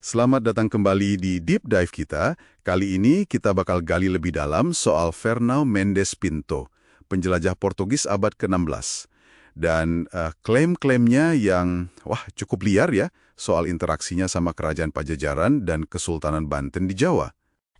Selamat datang kembali di Deep Dive kita. Kali ini kita bakal gali lebih dalam soal Fernão Mendes Pinto, penjelajah Portugis abad ke-16. Dan klaim-klaimnya yang, cukup liar ya, soal interaksinya sama Kerajaan Pajajaran dan Kesultanan Banten di Jawa.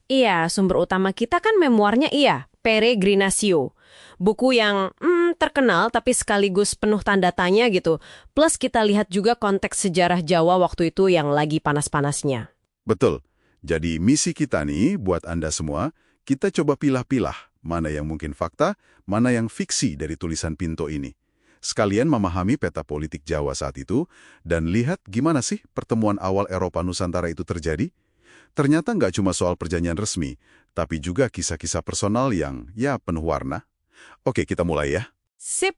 Iya, sumber utama kita kan memoirnya Peregrinatio. Buku yang terkenal tapi sekaligus penuh tanda tanya gitu. Plus kita lihat juga konteks sejarah Jawa waktu itu yang lagi panas-panasnya. Betul. Jadi misi kita nih buat Anda semua, kita coba pilah-pilah mana yang mungkin fakta, mana yang fiksi dari tulisan Pinto ini. Sekalian memahami peta politik Jawa saat itu, dan lihat gimana sih pertemuan awal Eropa Nusantara itu terjadi. Ternyata nggak cuma soal perjanjian resmi, tapi juga kisah-kisah personal yang, penuh warna. Oke, kita mulai ya. Sip.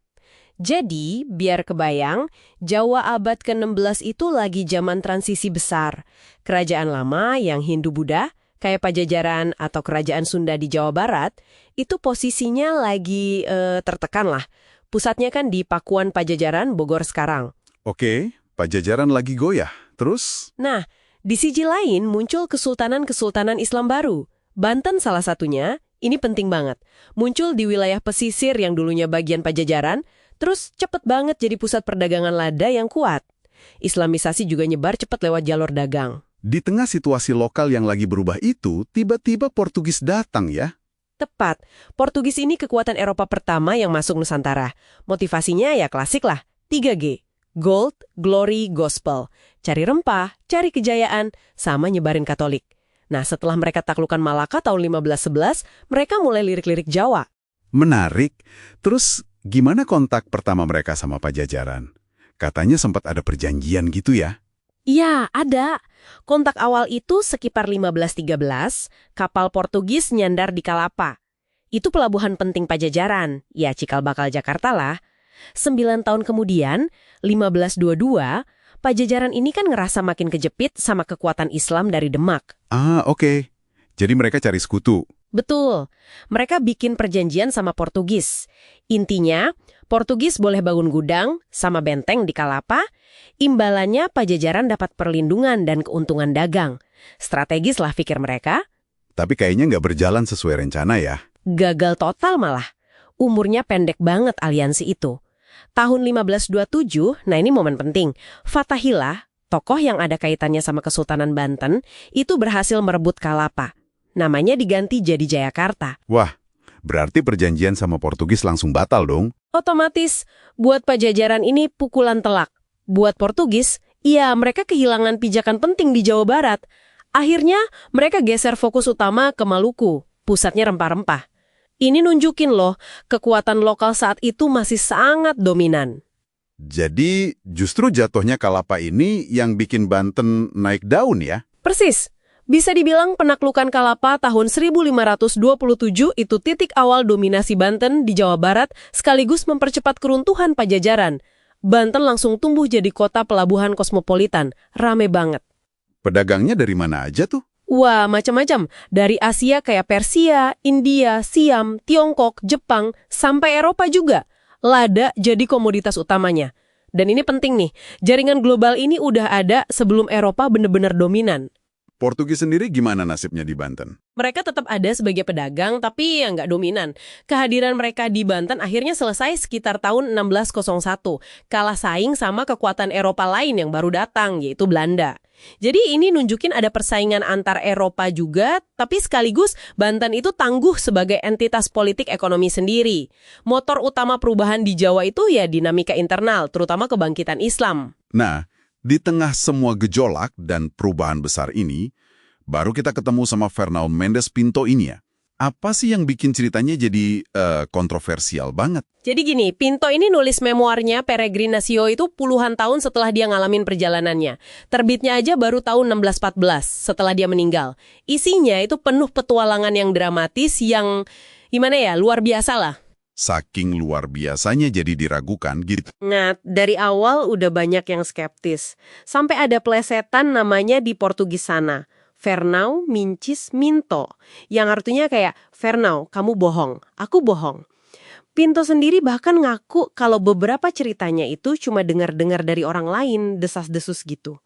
Jadi, biar kebayang, Jawa abad ke-16 itu lagi zaman transisi besar. Kerajaan lama yang Hindu-Buddha, kayak Pajajaran atau Kerajaan Sunda di Jawa Barat, itu posisinya lagi tertekan lah. Pusatnya kan di Pakuan Pajajaran, Bogor sekarang. Oke, Pajajaran lagi goyah. Terus? Nah, di sisi lain muncul kesultanan-kesultanan Islam baru. Banten salah satunya, ini penting banget. Muncul di wilayah pesisir yang dulunya bagian Pajajaran, terus cepet banget jadi pusat perdagangan lada yang kuat. Islamisasi juga nyebar cepet lewat jalur dagang. Di tengah situasi lokal yang lagi berubah itu, tiba-tiba Portugis datang ya. Tepat, Portugis ini kekuatan Eropa pertama yang masuk Nusantara. Motivasinya ya klasik lah, 3G. Gold, Glory, Gospel. Cari rempah, cari kejayaan, sama nyebarin Katolik. Nah, setelah mereka taklukan Malaka tahun 1511, mereka mulai lirik-lirik Jawa. Menarik. Terus, gimana kontak pertama mereka sama Pajajaran? Katanya sempat ada perjanjian gitu ya? Iya, ada. Kontak awal itu sekitar 1513, kapal Portugis nyandar di Kalapa. Itu pelabuhan penting Pajajaran, ya cikal bakal Jakarta lah. 9 tahun kemudian, 1522, Pajajaran ini kan ngerasa makin kejepit sama kekuatan Islam dari Demak. Oke. Jadi mereka cari sekutu. Betul. Mereka bikin perjanjian sama Portugis. Intinya, Portugis boleh bangun gudang sama benteng di Kalapa, imbalannya Pajajaran dapat perlindungan dan keuntungan dagang. Strategis lah pikir mereka. Tapi kayaknya nggak berjalan sesuai rencana ya. Gagal total malah. Umurnya pendek banget aliansi itu. Tahun 1527, nah ini momen penting, Fatahillah, tokoh yang ada kaitannya sama Kesultanan Banten, itu berhasil merebut Kalapa. Namanya diganti jadi Jayakarta. Wah, berarti perjanjian sama Portugis langsung batal dong? Otomatis, buat Pajajaran ini pukulan telak. Buat Portugis, mereka kehilangan pijakan penting di Jawa Barat. Akhirnya, mereka geser fokus utama ke Maluku, pusatnya rempah-rempah. Ini nunjukin loh, kekuatan lokal saat itu masih sangat dominan. Jadi justru jatuhnya Kalapa ini yang bikin Banten naik daun ya? Persis. Bisa dibilang penaklukan Kalapa tahun 1527 itu titik awal dominasi Banten di Jawa Barat sekaligus mempercepat keruntuhan Pajajaran. Banten langsung tumbuh jadi kota pelabuhan kosmopolitan. Rame banget. Pedagangnya dari mana aja tuh? Wah, macam-macam. Dari Asia kayak Persia, India, Siam, Tiongkok, Jepang, sampai Eropa juga. Lada jadi komoditas utamanya. Dan ini penting nih, jaringan global ini udah ada sebelum Eropa benar-benar dominan. Portugis sendiri gimana nasibnya di Banten? Mereka tetap ada sebagai pedagang, tapi ya nggak dominan. Kehadiran mereka di Banten akhirnya selesai sekitar tahun 1601, kalah saing sama kekuatan Eropa lain yang baru datang, yaitu Belanda. Jadi ini nunjukin ada persaingan antar Eropa juga, tapi sekaligus Banten itu tangguh sebagai entitas politik ekonomi sendiri. Motor utama perubahan di Jawa itu ya dinamika internal, terutama kebangkitan Islam. Nah, di tengah semua gejolak dan perubahan besar ini, baru kita ketemu sama Fernão Mendes Pinto ini ya. Apa sih yang bikin ceritanya jadi kontroversial banget? Jadi gini, Pinto ini nulis memoirnya Peregrinatio itu puluhan tahun setelah dia ngalamin perjalanannya. Terbitnya aja baru tahun 1614 setelah dia meninggal. Isinya itu penuh petualangan yang dramatis yang, luar biasa lah. Saking luar biasanya jadi diragukan gitu. Nah, dari awal udah banyak yang skeptis. Sampai ada plesetan namanya di Portugis sana. Fernão Mendes Pinto. Yang artinya kayak, Fernão, kamu bohong, aku bohong. Pinto sendiri bahkan ngaku kalau beberapa ceritanya itu cuma dengar-dengar dari orang lain, desas-desus gitu.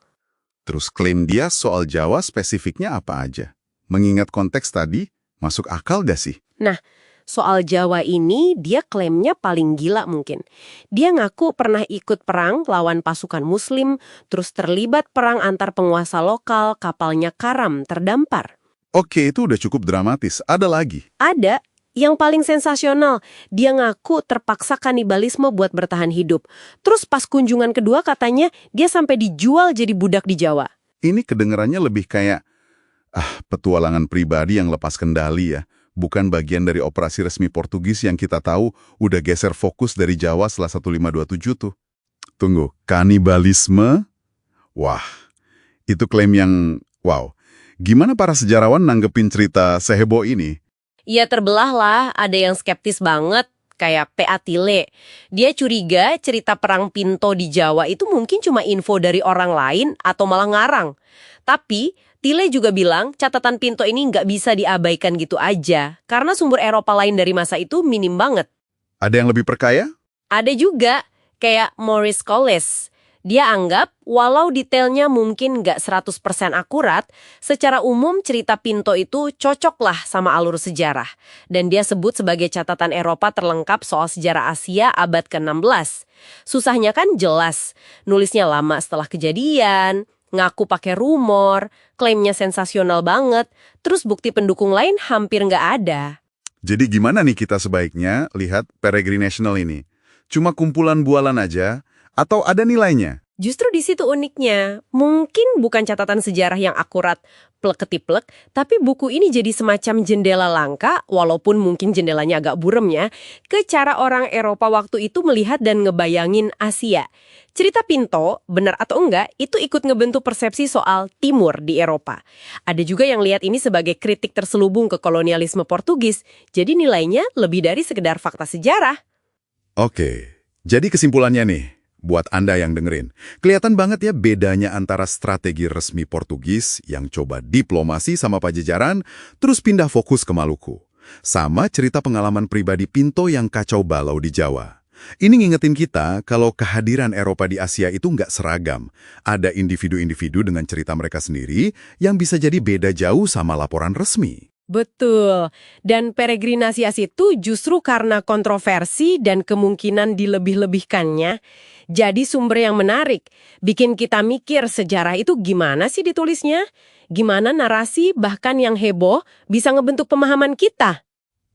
Terus klaim dia soal Jawa spesifiknya apa aja? Mengingat konteks tadi, masuk akal gak sih? Nah, soal Jawa ini dia klaimnya paling gila mungkin. Dia ngaku pernah ikut perang lawan pasukan Muslim, terus terlibat perang antar penguasa lokal, kapalnya karam, terdampar. Oke, itu udah cukup dramatis. Ada lagi? Ada. Yang paling sensasional, dia ngaku terpaksa kanibalisme buat bertahan hidup. Terus pas kunjungan kedua katanya dia sampai dijual jadi budak di Jawa. Ini kedengarannya lebih kayak, petualangan pribadi yang lepas kendali ya. Bukan bagian dari operasi resmi Portugis yang kita tahu udah geser fokus dari Jawa setelah 1527 tuh. Tunggu, kanibalisme? Wah, itu klaim yang, wow. Gimana para sejarawan nanggepin cerita seheboh ini? Ya terbelah lah, ada yang skeptis banget, kayak P.A. Tile. Dia curiga cerita perang Pinto di Jawa itu mungkin cuma info dari orang lain atau malah ngarang. Tapi Tile juga bilang catatan Pinto ini nggak bisa diabaikan gitu aja, karena sumber Eropa lain dari masa itu minim banget. Ada yang lebih perkaya? Ada juga, kayak Maurice Colles. Dia anggap, walau detailnya mungkin nggak 100% akurat, secara umum cerita Pinto itu cocoklah sama alur sejarah. Dan dia sebut sebagai catatan Eropa terlengkap soal sejarah Asia abad ke-16. Susahnya kan jelas, nulisnya lama setelah kejadian, ngaku pakai rumor, klaimnya sensasional banget, terus bukti pendukung lain hampir nggak ada. Jadi gimana nih kita sebaiknya lihat peregrinational ini? Cuma kumpulan bualan aja? Atau ada nilainya? Justru di situ uniknya. Mungkin bukan catatan sejarah yang akurat, plek-ketiplek, tapi buku ini jadi semacam jendela langka, walaupun mungkin jendelanya agak burem ya, ke cara orang Eropa waktu itu melihat dan ngebayangin Asia. Cerita Pinto, benar atau enggak, itu ikut ngebentuk persepsi soal Timur di Eropa. Ada juga yang lihat ini sebagai kritik terselubung ke kolonialisme Portugis, jadi nilainya lebih dari sekedar fakta sejarah. Oke, jadi kesimpulannya nih. Buat Anda yang dengerin, kelihatan banget ya bedanya antara strategi resmi Portugis yang coba diplomasi sama Pajajaran, terus pindah fokus ke Maluku. Sama cerita pengalaman pribadi Pinto yang kacau balau di Jawa. Ini ngingetin kita kalau kehadiran Eropa di Asia itu nggak seragam. Ada individu-individu dengan cerita mereka sendiri yang bisa jadi beda jauh sama laporan resmi. Betul. Dan peregrinasi Asia itu justru karena kontroversi dan kemungkinan dilebih-lebihkannya, jadi sumber yang menarik. Bikin kita mikir sejarah itu gimana sih ditulisnya? Gimana narasi bahkan yang heboh bisa ngebentuk pemahaman kita?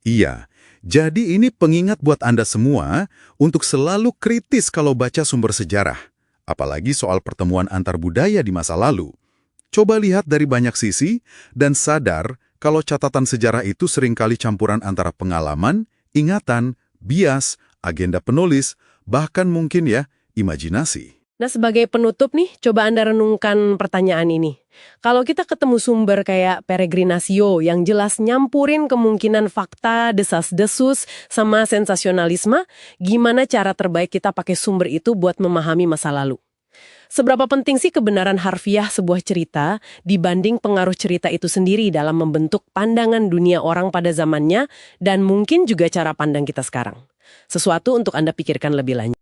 Iya, jadi ini pengingat buat Anda semua untuk selalu kritis kalau baca sumber sejarah. Apalagi soal pertemuan antar budaya di masa lalu. Coba lihat dari banyak sisi dan sadar kalau catatan sejarah itu seringkali campuran antara pengalaman, ingatan, bias, agenda penulis, bahkan mungkin ya, imajinasi. Nah, sebagai penutup nih, coba Anda renungkan pertanyaan ini. Kalau kita ketemu sumber kayak Peregrinasio yang jelas nyampurin kemungkinan fakta, desas-desus, sama sensasionalisme, gimana cara terbaik kita pakai sumber itu buat memahami masa lalu? Seberapa penting sih kebenaran harfiah sebuah cerita dibanding pengaruh cerita itu sendiri dalam membentuk pandangan dunia orang pada zamannya dan mungkin juga cara pandang kita sekarang? Sesuatu untuk Anda pikirkan lebih lanjut.